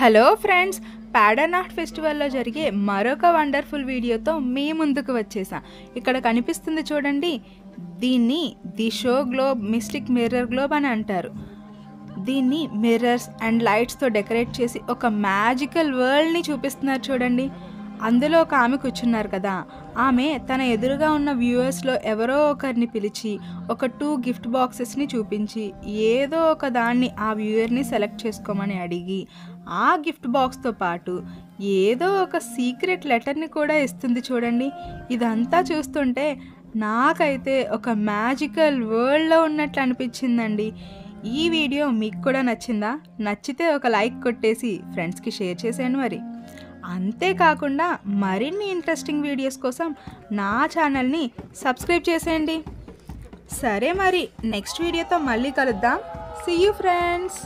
Hello friends, ప్యాడర్న్ art ఫెస్టివల్లో జరిగే మరొక wonderful వీడియోతో మీ ముందుకు వచ్చేసా. ఇక్కడ కనిపిస్తుంది చూడండి, దీన్ని the show globe mystic mirror globe అని అంటారు. దీన్ని మిర్రర్స్ అండ్ లైట్స్తో డెకరేట్ చేసి ఒక మ్యాజికల్ వరల్డ్ని చూపిస్తున్నారు చూడండి. అందులో ఒక ఆమె కూర్చున్నారు కదా, ఆమె తన ఎదురుగా ఉన్న వ్యూవర్స్లో ఎవరో ఒకరిని పిలిచి ఒక 2 గిఫ్ట్ బాక్సెస్ని చూపించి ఏదో ఒక దాన్ని ఆ వ్యూవర్ని సెలెక్ట్ చేసుకోమని అడిగి ఆ గిఫ్ట్ బాక్స్తో పాటు ఏదో ఒక సీక్రెట్ లెటర్ని కూడా ఇస్తుంది చూడండి. ఇదంతా చూస్తుంటే నాకైతే ఒక మ్యాజికల్ వరల్డ్లో ఉన్నట్లు అనిపించిందండి. ఈ వీడియో మీకు కూడా నచ్చిందా? నచ్చితే ఒక లైక్ కొట్టేసి ఫ్రెండ్స్కి షేర్ చేసేయండి. మరి అంతేకాకుండా మరిన్ని ఇంట్రెస్టింగ్ వీడియోస్ కోసం నా ఛానల్ని సబ్స్క్రైబ్ చేసేయండి. సరే, మరి నెక్స్ట్ వీడియోతో మళ్ళీ కలుద్దాం. See you friends.